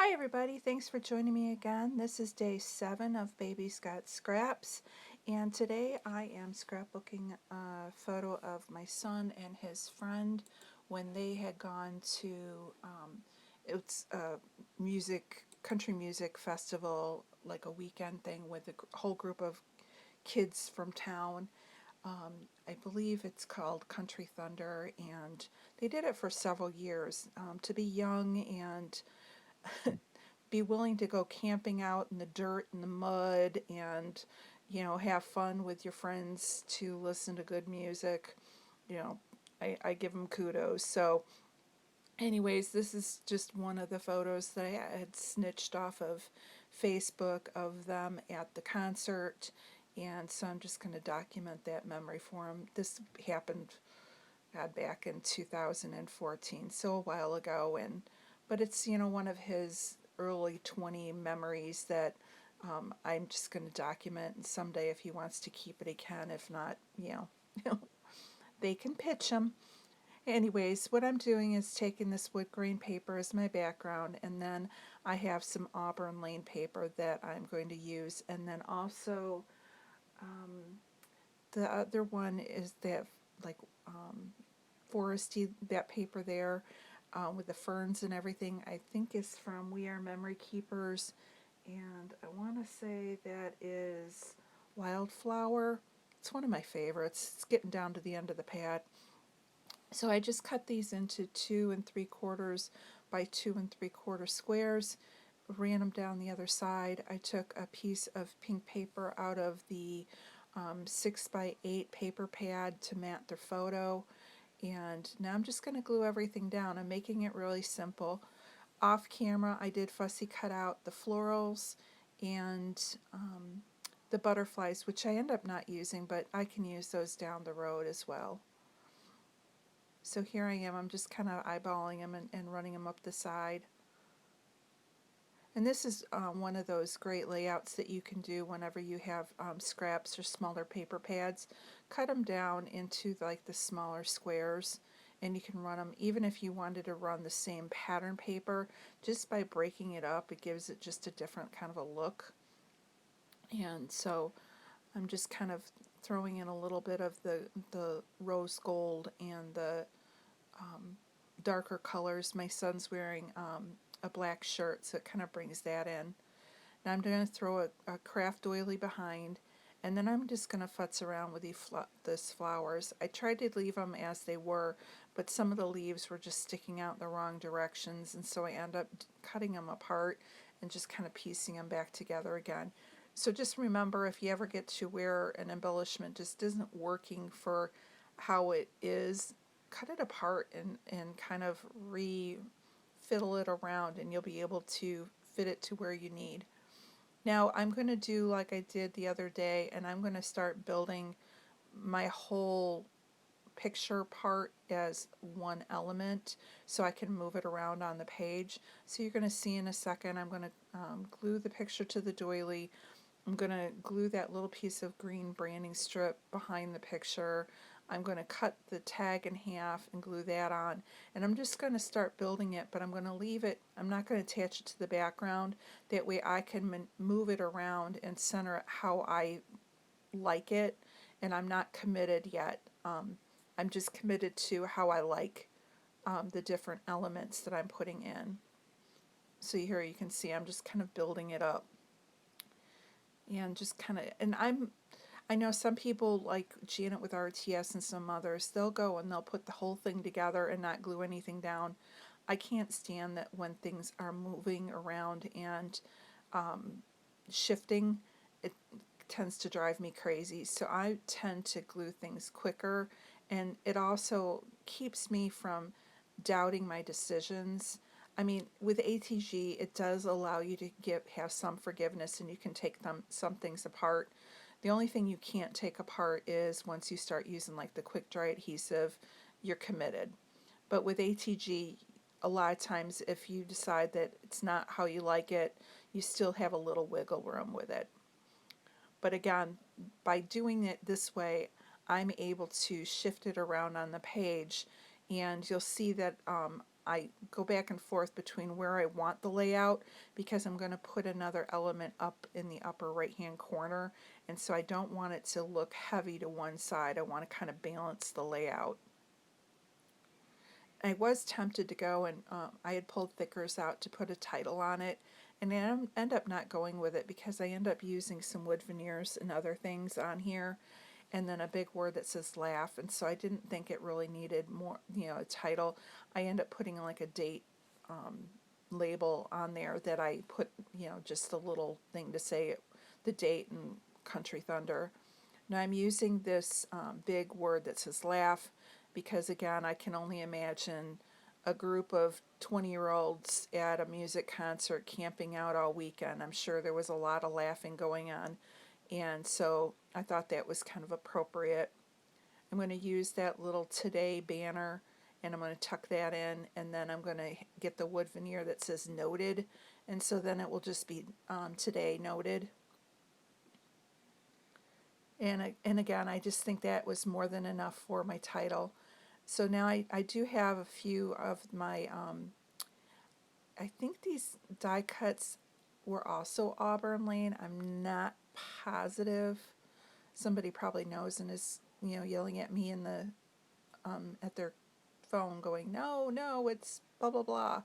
Hi everybody, thanks for joining me again. This is day 7 of Baby's Got Scraps, and today I am scrapbooking a photo of my son and his friend when they had gone to, it's a country music festival, like a weekend thing with a whole group of kids from town. I believe it's called Country Thunder, and they did it for several years. To be young and be willing to go camping out in the dirt and the mud and, have fun with your friends to listen to good music. You know, I give them kudos. So, anyways, this is just one of the photos that I had snitched off of Facebook of them at the concert. And so I'm just going to document that memory for him. This happened, God, back in 2014, so a while ago, but it's one of his early 20 memories that I'm just going to document, and someday if he wants to keep it he can. If not, they can pitch him. Anyways, what I'm doing is taking this wood grain paper as my background, and then I have some auburn lane paper that I'm going to use, and then also the other one is that, like, foresty, that paper there, with the ferns and everything, I think is from We Are Memory Keepers, and I want to say that is Wildflower. It's one of my favorites. It's getting down to the end of the pad. So I just cut these into 2 3/4 by 2 3/4 squares, ran them down the other side. I took a piece of pink paper out of the 6 by 8 paper pad to mat their photo, and now I'm just going to glue everything down. I'm making it really simple. Off camera, I did fussy cut out the florals and the butterflies, which I end up not using, but I can use those down the road as well. So here I am, I'm just kind of eyeballing them and running them up the side. And this is one of those great layouts that you can do whenever you have scraps or smaller paper pads. Cut them down into like the smaller squares, and you can run them, even if you wanted to run the same pattern paper, just by breaking it up, it gives it just a different kind of a look. And so I'm just kind of throwing in a little bit of the rose gold and the darker colors. My son's wearing a black shirt, so it kind of brings that in. Now I'm going to throw a craft doily behind, and then I'm just going to futz around with these flowers. I tried to leave them as they were, but some of the leaves were just sticking out in the wrong directions, and so I end up cutting them apart and just kind of piecing them back together again. So just remember, if you ever get to where an embellishment just isn't working for how it is, cut it apart and kind of fiddle it around, and you'll be able to fit it to where you need. Now I'm going to do like I did the other day, and I'm going to start building my whole picture part as one element so I can move it around on the page. So you're going to see in a second, I'm going to glue the picture to the doily. I'm going to glue that little piece of green branding strip behind the picture. I'm going to cut the tag in half and glue that on. And I'm just going to start building it, but I'm going to leave it, I'm not going to attach it to the background. That way I can move it around and center it how I like it. And I'm not committed yet. I'm just committed to how I like the different elements that I'm putting in. So here you can see I'm just kind of building it up. And just kind of, and I know some people like Janet with RTS and some others, they'll go and they'll put the whole thing together and not glue anything down. I can't stand that when things are moving around and shifting. It tends to drive me crazy. So I tend to glue things quicker, and it also keeps me from doubting my decisions. I mean, with ATG, it does allow you to have some forgiveness, and you can take some things apart. The only thing you can't take apart is once you start using like the quick dry adhesive, you're committed. But with ATG, a lot of times if you decide that it's not how you like it, you still have a little wiggle room with it. But again, by doing it this way, I'm able to shift it around on the page, and you'll see that I go back and forth between where I want the layout because I'm going to put another element up in the upper right hand corner, and so I don't want it to look heavy to one side. I want to kind of balance the layout. I was tempted to go and I had pulled thickers out to put a title on it, and I end up not going with it because I end up using some wood veneers and other things on here, and then a big word that says laugh, and so I didn't think it really needed more, a title. I end up putting like a date label on there that I put, just a little thing to say the date and Country Thunder. Now I'm using this big word that says laugh because, again, I can only imagine a group of 20-year-olds at a music concert camping out all weekend. I'm sure there was a lot of laughing going on, and so I thought that was kind of appropriate. I'm going to use that little today banner, and I'm going to tuck that in, and then I'm going to get the wood veneer that says noted, and so then it will just be today noted. And again, I just think that was more than enough for my title. So now I do have a few of my, I think these die cuts were also Auburn Lane. I'm not positive. Somebody probably knows and is, yelling at me in the, at their phone going, no, no, it's blah, blah, blah.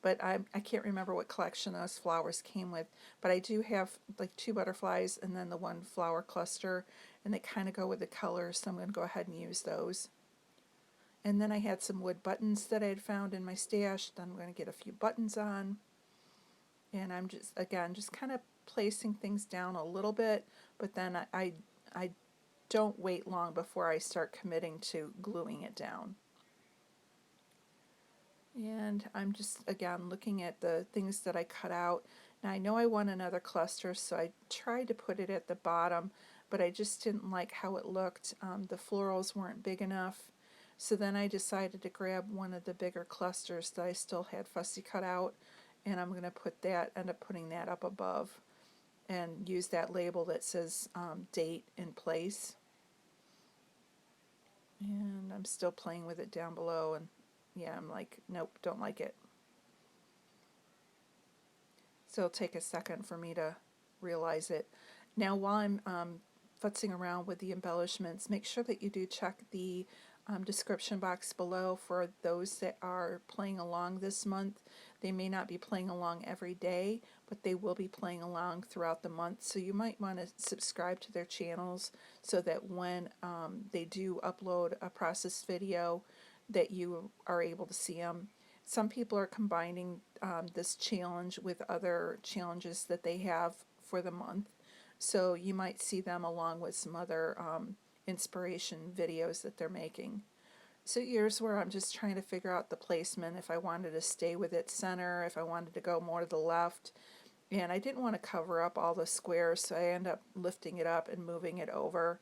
But I can't remember what collection those flowers came with. But I do have like 2 butterflies and then the 1 flower cluster, and they kind of go with the colors, so I'm going to go ahead and use those. And then I had some wood buttons that I had found in my stash that I'm going to get a few buttons on. And I'm just, again, just kind of placing things down a little bit, but then I don't wait long before I start committing to gluing it down. And I'm just, again, looking at the things that I cut out. Now I know I want another cluster, so I tried to put it at the bottom, but I just didn't like how it looked. The florals weren't big enough. So then I decided to grab one of the bigger clusters that I still had fussy cut out, and I'm going to end up putting that up above and use that label that says date in place. And I'm still playing with it down below, and yeah, I'm like, nope, don't like it. So it'll take a second for me to realize it. Now, while I'm futzing around with the embellishments, make sure that you do check the description box below for those that are playing along this month. They may not be playing along every day, but they will be playing along throughout the month. So you might want to subscribe to their channels so that when they do upload a process video, that you are able to see them. Some people are combining this challenge with other challenges that they have for the month. So you might see them along with some other inspiration videos that they're making. So here's where I'm just trying to figure out the placement, if I wanted to stay with its center, if I wanted to go more to the left. And I didn't want to cover up all the squares, so I end up lifting it up and moving it over.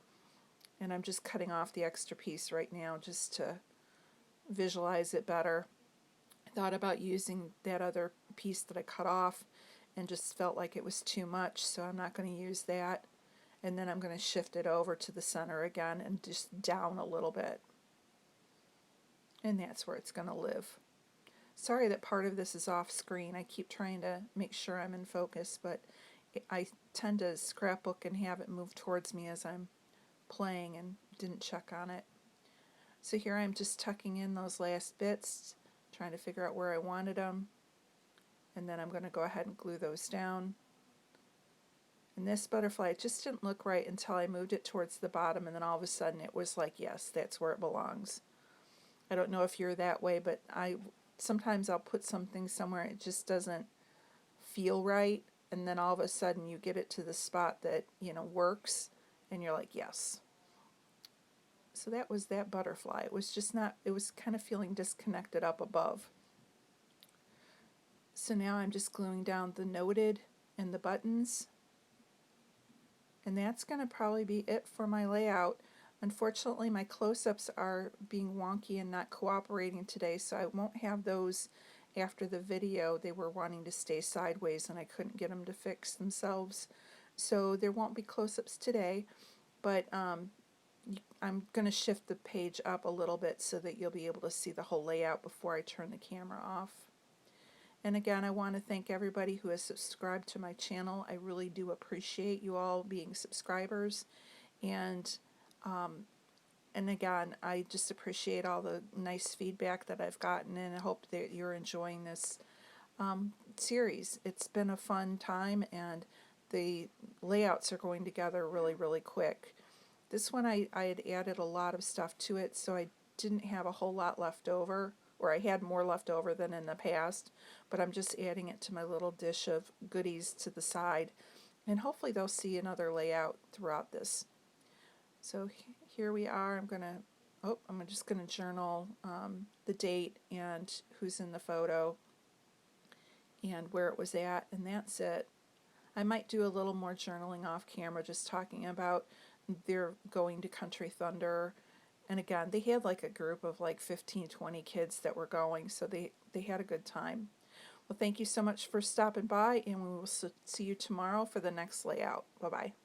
And I'm just cutting off the extra piece right now just to visualize it better. I thought about using that other piece that I cut off and just felt like it was too much, so I'm not going to use that. And then I'm going to shift it over to the center again and just down a little bit. And that's where it's going to live. Sorry that part of this is off screen. I keep trying to make sure I'm in focus, but I tend to scrapbook and have it move towards me as I'm playing and didn't check on it. So here I'm just tucking in those last bits, trying to figure out where I wanted them. And then I'm going to go ahead and glue those down. And this butterfly, it just didn't look right until I moved it towards the bottom, and then all of a sudden it was like, yes, that's where it belongs. I don't know if you're that way, but sometimes I'll put something somewhere, it just doesn't feel right, and then all of a sudden you get it to the spot that, works, and you're like, yes. So that was that butterfly. It was just not, it was kind of feeling disconnected up above. So now I'm just gluing down the noted and the buttons. And that's going to probably be it for my layout. Unfortunately, my close-ups are being wonky and not cooperating today, so I won't have those after the video. They were wanting to stay sideways and I couldn't get them to fix themselves. So there won't be close-ups today, but I'm going to shift the page up a little bit so that you'll be able to see the whole layout before I turn the camera off. And again, I want to thank everybody who has subscribed to my channel. I really do appreciate you all being subscribers. And and again, I just appreciate all the nice feedback that I've gotten, and I hope that you're enjoying this series. It's been a fun time, and the layouts are going together really, really quick. This one I had added a lot of stuff to it, so I didn't have a whole lot left over, or I had more left over than in the past, but I'm just adding it to my little dish of goodies to the side, and hopefully they'll see another layout throughout this. So here we are. I'm just gonna journal the date and who's in the photo and where it was at, and that's it. I might do a little more journaling off camera, just talking about their going to Country Thunder. And again, they had like a group of like 15, 20 kids that were going, so they had a good time. Well, thank you so much for stopping by, and we will see you tomorrow for the next layout. Bye-bye.